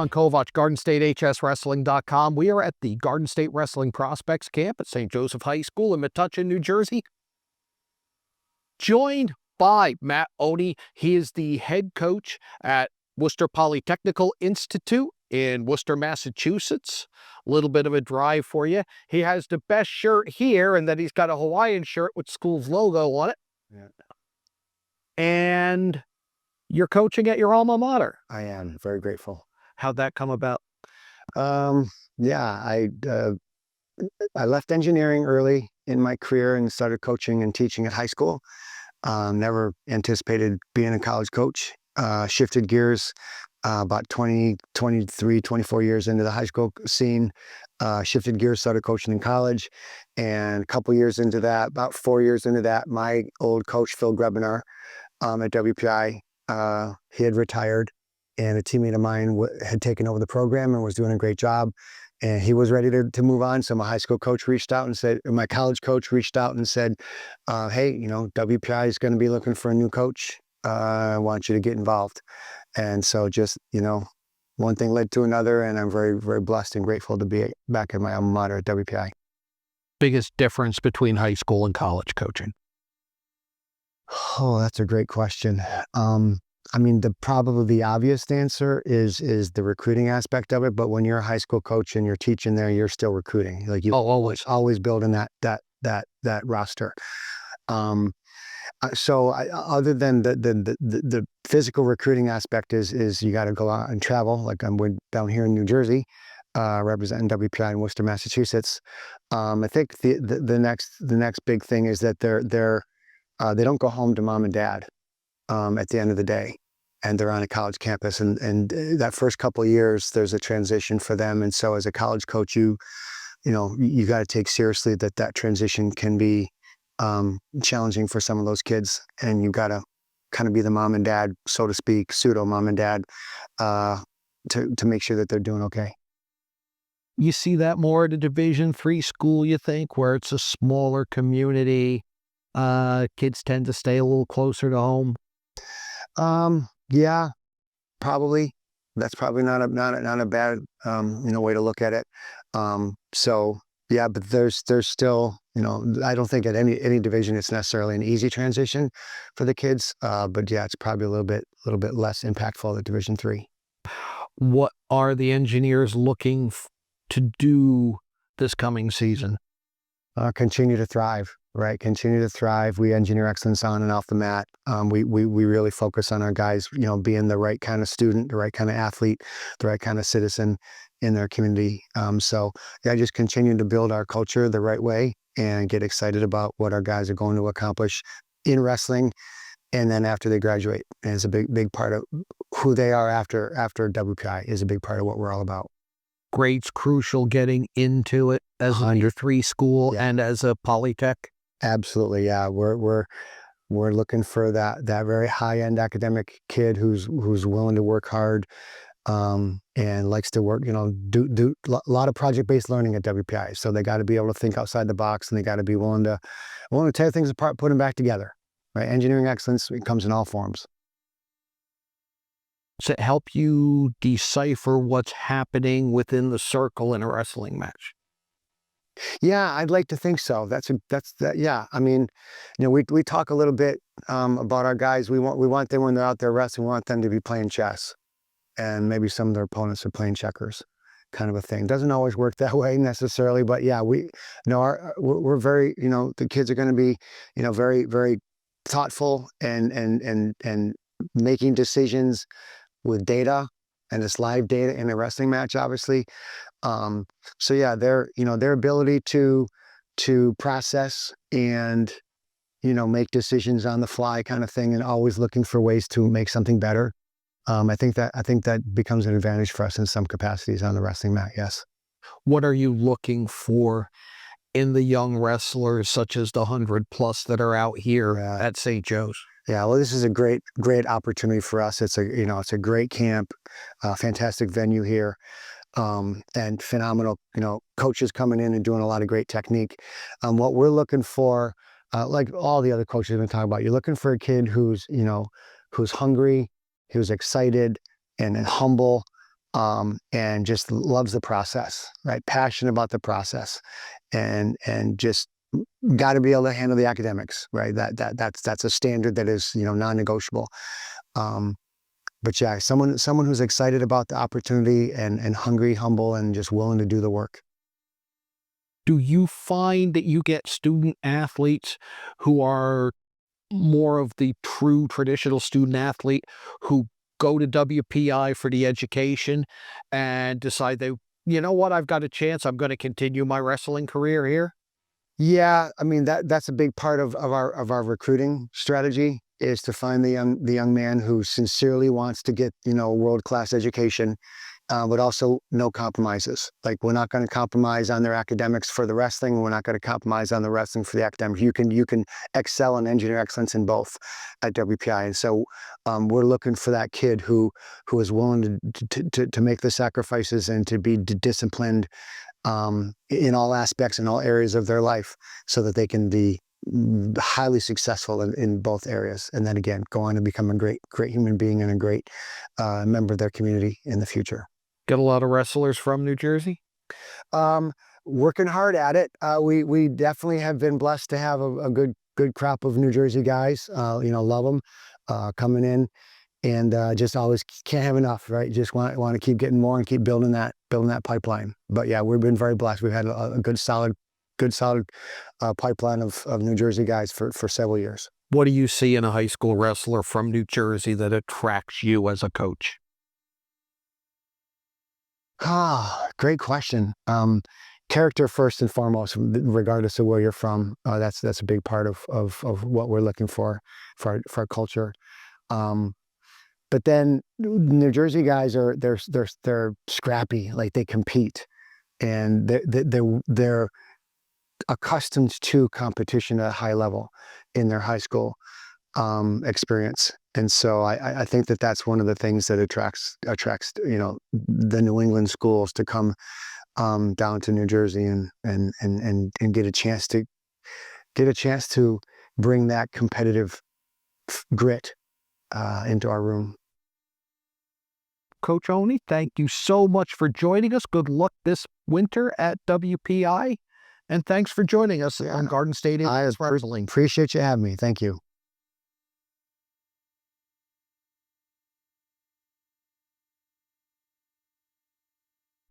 John Kovac, GardenStateHSWrestling.com. We are at the Garden State Wrestling Prospects Camp at St. Joseph High School in Metuchen, New Jersey. Joined by Matt Oney. He is the head coach at Worcester Polytechnic Institute in Worcester, Massachusetts. A little bit of a drive for you. He has the best shirt here, and then he's got a Hawaiian shirt with school's logo on it. Yeah. And you're coaching at your alma mater. I am very grateful. How'd that come about? Yeah, I left engineering early in my career and started coaching and teaching at high school. Never anticipated being a college coach. Shifted gears about 23, 24 years into the high school scene. Shifted gears, started coaching in college. And a couple years into that, about 4 years into that, my old coach, Phil Grebinar, at WPI, he had retired, and a teammate of mine had taken over the program and was doing a great job. And he was ready to move on. So my high school coach reached out and said, my college coach reached out and said, hey, WPI is going to be looking for a new coach. I want you to get involved. And so just, one thing led to another, and I'm very, very blessed and grateful to be back at my alma mater at WPI. Biggest difference between high school and college coaching? Oh, that's a great question. Probably the obvious answer is the recruiting aspect of it. But when you're a high school coach and you're teaching there, you're still recruiting. Like always building that roster. Other than the physical recruiting aspect is you got to go out and travel. Like I'm down here in New Jersey, representing WPI in Worcester, Massachusetts. I think the next big thing is that they don't go home to mom and dad at the end of the day, and they're on a college campus. And that first couple of years, there's a transition for them. And so as a college coach, you got to take seriously that transition can be challenging for some of those kids. And you've got to kind of be the mom and dad, so to speak, pseudo mom and dad, to make sure that they're doing okay. You see that more at a Division III school, you think, where it's a smaller community? Kids tend to stay a little closer to home. Yeah, probably. That's probably not a bad way to look at it. So yeah, but there's still, I don't think at any division it's necessarily an easy transition for the kids. But yeah, it's probably a little bit less impactful at Division III. What are the engineers looking to do this coming season? Continue to thrive. Right, continue to thrive. We engineer excellence on and off the mat. We really focus on our guys, being the right kind of student, the right kind of athlete, the right kind of citizen in their community. So yeah, just continue to build our culture the right way and get excited about what our guys are going to accomplish in wrestling, and then after they graduate. And it's a big part of who they are after WPI is a big part of what we're all about. Grades crucial getting into it as a Division III school, yeah, and as a Polytech. Absolutely, yeah. We're looking for that very high-end academic kid who's willing to work hard, and likes to work. Do a lot of project-based learning at WPI. So they got to be able to think outside the box, and they got to be willing to tear things apart, put them back together. Right? Engineering excellence, it comes in all forms. Does it help you decipher what's happening within the circle in a wrestling match? Yeah, I'd like to think so. Yeah. We talk a little bit about our guys. We want them when they're out there wrestling. We want them to be playing chess, and maybe some of their opponents are playing checkers, kind of a thing. Doesn't always work that way necessarily, but yeah, we're very, the kids are going to be, very, very thoughtful and making decisions with data, and it's live data in a wrestling match, obviously. So yeah, their ability to process and, make decisions on the fly kind of thing, and always looking for ways to make something better. I think that becomes an advantage for us in some capacities on the wrestling mat. Yes. What are you looking for in the young wrestlers, such as the 100+ that are out here at St. Joe's? Yeah, well, this is a great opportunity for us. It's a great camp, fantastic venue here. And phenomenal, coaches coming in and doing a lot of great technique. What we're looking for, like all the other coaches have been talking about, you're looking for a kid who's hungry, who's excited, and humble, and just loves the process, right? Passionate about the process, and just got to be able to handle the academics, right? That's a standard that is, non-negotiable. But yeah, someone who's excited about the opportunity, and hungry, humble, and just willing to do the work. Do you find that you get student athletes who are more of the true traditional student athlete who go to WPI for the education and decide you know what, I've got a chance, I'm going to continue my wrestling career here? Yeah, I mean that's a big part of our recruiting strategy, is to find the young man who sincerely wants to get, world-class education, but also no compromises. Like, we're not going to compromise on their academics for the wrestling. We're not going to compromise on the wrestling for the academics. You can excel and engineer excellence in both at WPI. And so we're looking for that kid who is willing to make the sacrifices and to be disciplined in all aspects, in all areas of their life, so that they can be highly successful in both areas, and then again go on to become a great human being and a great member of their community in the future. Get a lot of wrestlers from New Jersey? Um, Working hard at it. We definitely have been blessed to have a good crop of New Jersey guys. Love them coming in, and just always can't have enough, right? Just want to keep getting more and keep building that pipeline. But yeah, we've been very blessed. We've had a good solid pipeline of New Jersey guys for several years. What do you see in a high school wrestler from New Jersey that attracts you as a coach? Great question. Character first and foremost, regardless of where you're from. That's a big part of what we're looking for our culture. But then New Jersey guys they're scrappy, like they compete, and they're accustomed to competition at a high level in their high school experience. And so I think that's one of the things that attracts the New England schools to come down to New Jersey and get a chance to bring that competitive grit into our room. Coach Oney, thank you so much for joining us. Good luck this winter at WPI. And thanks for joining us on Garden State I Wrestling. appreciate you having me. Thank you.